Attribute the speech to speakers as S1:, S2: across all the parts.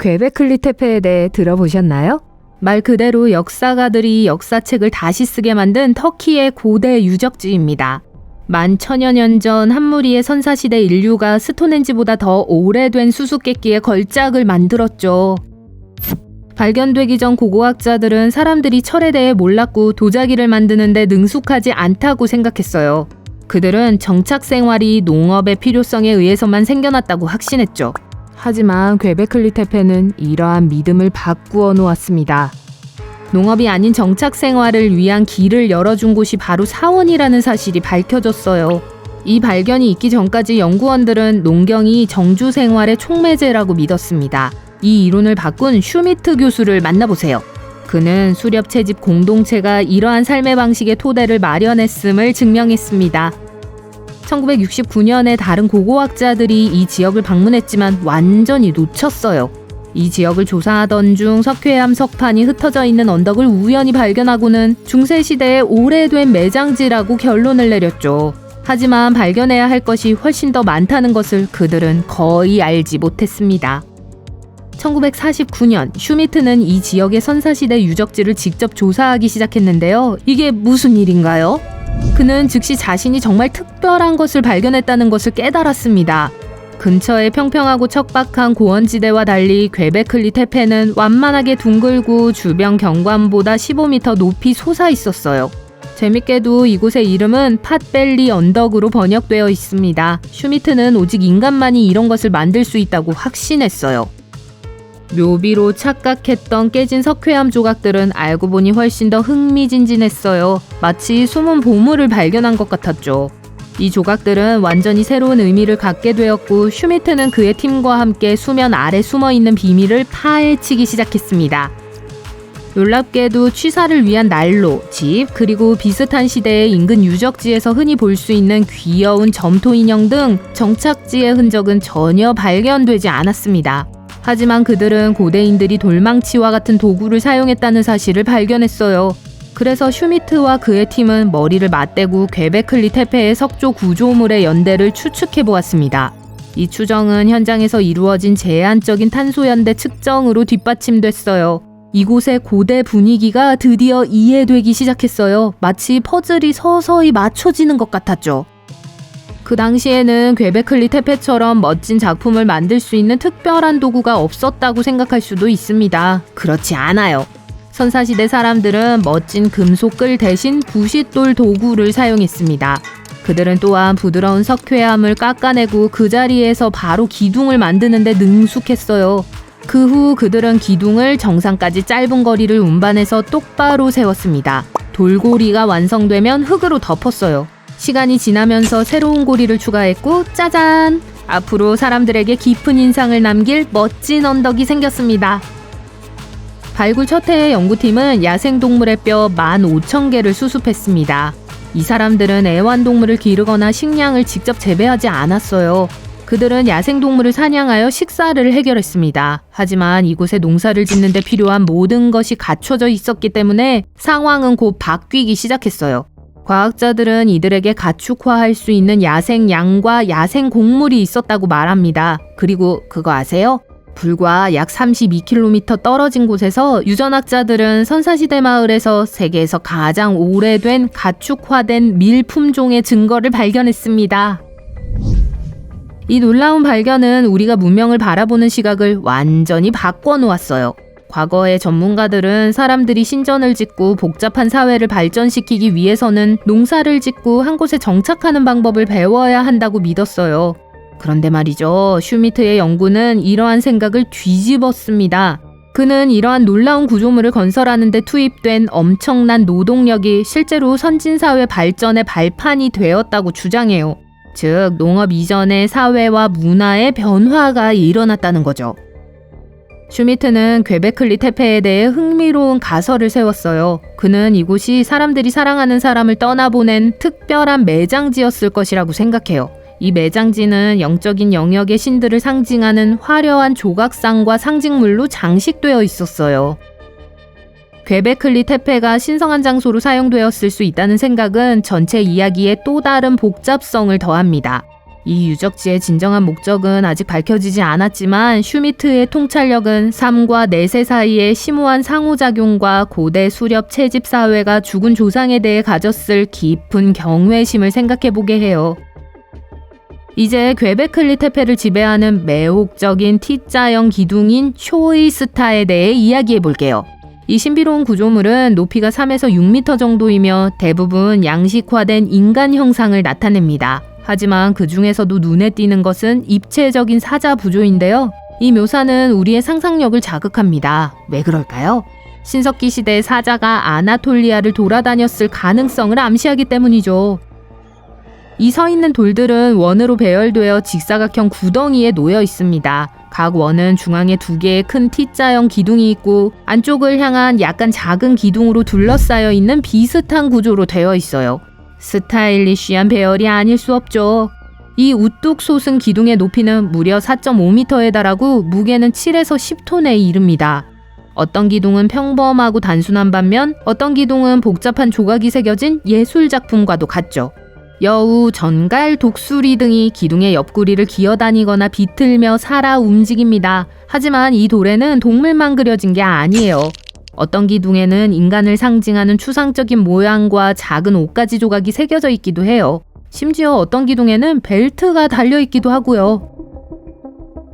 S1: 퀘베클리 테페에 대해 들어보셨나요? 말 그대로 역사가들이 역사책을 다시 쓰게 만든 터키의 고대 유적지입니다. 11,000여 전 한 무리의 선사시대 인류가 스톤헨지보다 더 오래된 수수께끼의 걸작을 만들었죠. 발견되기 전 고고학자들은 사람들이 철에 대해 몰랐고 도자기를 만드는데 능숙하지 않다고 생각했어요. 그들은 정착 생활이 농업의 필요성에 의해서만 생겨났다고 확신했죠. 하지만 퀘베클리 테페는 이러한 믿음을 바꾸어 놓았습니다. 농업이 아닌 정착 생활을 위한 길을 열어준 곳이 바로 사원이라는 사실이 밝혀졌어요. 이 발견이 있기 전까지 연구원들은 농경이 정주 생활의 촉매제라고 믿었습니다. 이 이론을 바꾼 슈미트 교수를 만나보세요. 그는 수렵 채집 공동체가 이러한 삶의 방식의 토대를 마련했음을 증명했습니다. 1969년에 다른 고고학자들이 이 지역을 방문했지만 완전히 놓쳤어요. 이 지역을 조사하던 중 석회암 석판이 흩어져 있는 언덕을 우연히 발견하고는 중세시대의 오래된 매장지라고 결론을 내렸죠. 하지만 발견해야 할 것이 훨씬 더 많다는 것을 그들은 거의 알지 못했습니다. 1949년 슈미트는 이 지역의 선사시대 유적지를 직접 조사하기 시작했는데요. 이게 무슨 일인가요? 그는 즉시 자신이 정말 특별한 것을 발견했다는 것을 깨달았습니다. 근처의 평평하고 척박한 고원지대와 달리 퀘베클리 테페는 완만하게 둥글고 주변 경관보다 15m 높이 솟아 있었어요. 재밌게도 이곳의 이름은 팟벨리 언덕으로 번역되어 있습니다. 슈미트는 오직 인간만이 이런 것을 만들 수 있다고 확신했어요. 묘비로 착각했던 깨진 석회암 조각들은 알고 보니 훨씬 더 흥미진진했어요. 마치 숨은 보물을 발견한 것 같았죠. 이 조각들은 완전히 새로운 의미를 갖게 되었고 슈미트는 그의 팀과 함께 수면 아래 숨어있는 비밀을 파헤치기 시작했습니다. 놀랍게도 취사를 위한 난로, 집, 그리고 비슷한 시대의 인근 유적지에서 흔히 볼 수 있는 귀여운 점토 인형 등 정착지의 흔적은 전혀 발견되지 않았습니다. 하지만 그들은 고대인들이 돌망치와 같은 도구를 사용했다는 사실을 발견했어요. 그래서 슈미트와 그의 팀은 머리를 맞대고 퀘베클리 테페의 석조 구조물의 연대를 추측해보았습니다. 이 추정은 현장에서 이루어진 제한적인 탄소연대 측정으로 뒷받침됐어요. 이곳의 고대 분위기가 드디어 이해되기 시작했어요. 마치 퍼즐이 서서히 맞춰지는 것 같았죠. 그 당시에는 퀘베클리 테페처럼 멋진 작품을 만들 수 있는 특별한 도구가 없었다고 생각할 수도 있습니다. 그렇지 않아요. 선사시대 사람들은 멋진 금속글 대신 부싯돌 도구를 사용했습니다. 그들은 또한 부드러운 석회암을 깎아내고 그 자리에서 바로 기둥을 만드는 데 능숙했어요. 그 후 그들은 기둥을 정상까지 짧은 거리를 운반해서 똑바로 세웠습니다. 돌고리가 완성되면 흙으로 덮었어요. 시간이 지나면서 새로운 고리를 추가했고 짜잔! 앞으로 사람들에게 깊은 인상을 남길 멋진 언덕이 생겼습니다. 발굴 첫 해의 연구팀은 야생동물의 뼈 15,000개를 수습했습니다. 이 사람들은 애완동물을 기르거나 식량을 직접 재배하지 않았어요. 그들은 야생동물을 사냥하여 식사를 해결했습니다. 하지만 이곳에 농사를 짓는 데 필요한 모든 것이 갖춰져 있었기 때문에 상황은 곧 바뀌기 시작했어요. 과학자들은 이들에게 가축화할 수 있는 야생 양과 야생 곡물이 있었다고 말합니다. 그리고 그거 아세요? 불과 약 32km 떨어진 곳에서 유전학자들은 선사시대 마을에서 세계에서 가장 오래된 가축화된 밀 품종의 증거를 발견했습니다. 이 놀라운 발견은 우리가 문명을 바라보는 시각을 완전히 바꿔놓았어요. 과거의 전문가들은 사람들이 신전을 짓고 복잡한 사회를 발전시키기 위해서는 농사를 짓고 한 곳에 정착하는 방법을 배워야 한다고 믿었어요. 그런데 말이죠. 슈미트의 연구는 이러한 생각을 뒤집었습니다. 그는 이러한 놀라운 구조물을 건설하는 데 투입된 엄청난 노동력이 실제로 선진사회 발전의 발판이 되었다고 주장해요. 즉, 농업 이전의 사회와 문화의 변화가 일어났다는 거죠. 슈미트는 퀘베클리 테페에 대해 흥미로운 가설을 세웠어요. 그는 이곳이 사람들이 사랑하는 사람을 떠나보낸 특별한 매장지였을 것이라고 생각해요. 이 매장지는 영적인 영역의 신들을 상징하는 화려한 조각상과 상징물로 장식되어 있었어요. 퀘베클리 테페가 신성한 장소로 사용되었을 수 있다는 생각은 전체 이야기에 또 다른 복잡성을 더합니다. 이 유적지의 진정한 목적은 아직 밝혀지지 않았지만 슈미트의 통찰력은 삶과 내세 사이의 심오한 상호작용과 고대 수렵 채집 사회가 죽은 조상에 대해 가졌을 깊은 경외심을 생각해보게 해요. 이제 괭베클리 테페를 지배하는 매혹적인 T자형 기둥인 쇼이스타에 대해 이야기해볼게요. 이 신비로운 구조물은 높이가 3에서 6m 정도이며 대부분 양식화된 인간 형상을 나타냅니다. 하지만 그 중에서도 눈에 띄는 것은 입체적인 사자 부조인데요. 이 묘사는 우리의 상상력을 자극합니다. 왜 그럴까요? 신석기 시대 사자가 아나톨리아를 돌아다녔을 가능성을 암시하기 때문이죠. 이 서 있는 돌들은 원으로 배열되어 직사각형 구덩이에 놓여 있습니다. 각 원은 중앙에 2개의 큰 T자형 기둥이 있고 안쪽을 향한 약간 작은 기둥으로 둘러싸여 있는 비슷한 구조로 되어 있어요. 스타일리쉬한 배열이 아닐 수 없죠. 이 우뚝 솟은 기둥의 높이는 무려 4.5m에 달하고 무게는 7에서 10톤에 이릅니다. 어떤 기둥은 평범하고 단순한 반면 어떤 기둥은 복잡한 조각이 새겨진 예술작품과도 같죠. 여우, 전갈, 독수리 등이 기둥의 옆구리를 기어다니거나 비틀며 살아 움직입니다. 하지만 이 돌에는 동물만 그려진 게 아니에요. 어떤 기둥에는 인간을 상징하는 추상적인 모양과 작은 옷가지 조각이 새겨져 있기도 해요. 심지어 어떤 기둥에는 벨트가 달려있기도 하고요.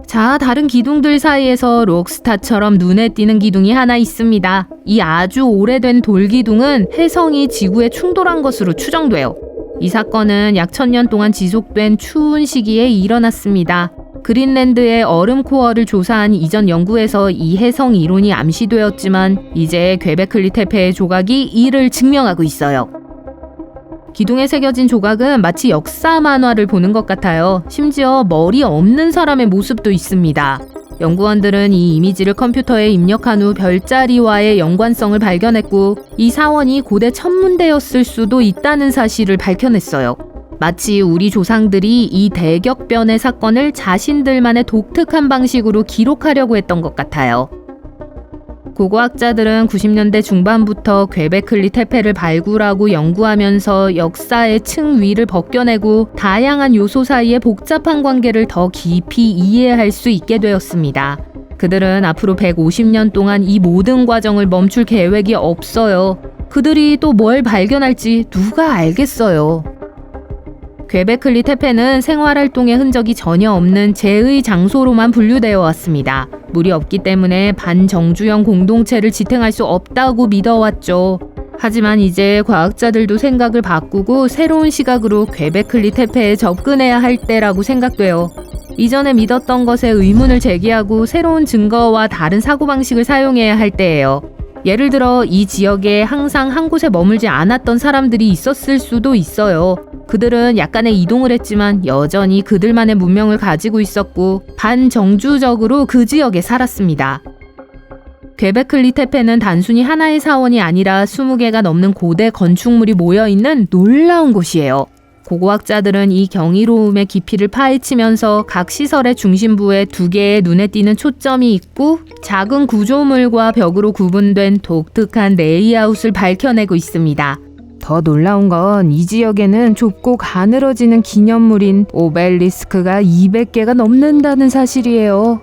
S1: 자, 다른 기둥들 사이에서 록스타처럼 눈에 띄는 기둥이 하나 있습니다. 이 아주 오래된 돌기둥은 혜성이 지구에 충돌한 것으로 추정돼요. 이 사건은 약 1000년 동안 지속된 추운 시기에 일어났습니다. 그린랜드의 얼음 코어를 조사한 이전 연구에서 이 해성 이론이 암시되었지만 이제 괭베클리 테페의 조각이 이를 증명하고 있어요. 기둥에 새겨진 조각은 마치 역사 만화를 보는 것 같아요. 심지어 머리 없는 사람의 모습도 있습니다. 연구원들은 이 이미지를 컴퓨터에 입력한 후 별자리와의 연관성을 발견했고 이 사원이 고대 천문대였을 수도 있다는 사실을 밝혀냈어요. 마치 우리 조상들이 이 대격변의 사건을 자신들만의 독특한 방식으로 기록하려고 했던 것 같아요. 고고학자들은 90년대 중반부터 괭베클리 테페를 발굴하고 연구하면서 역사의 층 위를 벗겨내고 다양한 요소 사이의 복잡한 관계를 더 깊이 이해할 수 있게 되었습니다. 그들은 앞으로 150년 동안 이 모든 과정을 멈출 계획이 없어요. 그들이 또 뭘 발견할지 누가 알겠어요. 괭베클리 테페는 생활활동의 흔적이 전혀 없는 제의 장소로만 분류되어 왔습니다. 물이 없기 때문에 반정주형 공동체를 지탱할 수 없다고 믿어왔죠. 하지만 이제 과학자들도 생각을 바꾸고 새로운 시각으로 괭베클리 테페에 접근해야 할 때라고 생각돼요. 이전에 믿었던 것에 의문을 제기하고 새로운 증거와 다른 사고방식을 사용해야 할 때예요. 예를 들어 이 지역에 항상 한 곳에 머물지 않았던 사람들이 있었을 수도 있어요. 그들은 약간의 이동을 했지만 여전히 그들만의 문명을 가지고 있었고 반정주적으로 그 지역에 살았습니다. 괭베클리 테페는 단순히 하나의 사원이 아니라 20개가 넘는 고대 건축물이 모여있는 놀라운 곳이에요. 고고학자들은 이 경이로움의 깊이를 파헤치면서 각 시설의 중심부에 2개의 눈에 띄는 초점이 있고 작은 구조물과 벽으로 구분된 독특한 레이아웃을 밝혀내고 있습니다. 더 놀라운 건 이 지역에는 좁고 가늘어지는 기념물인 오벨리스크가 200개가 넘는다는 사실이에요.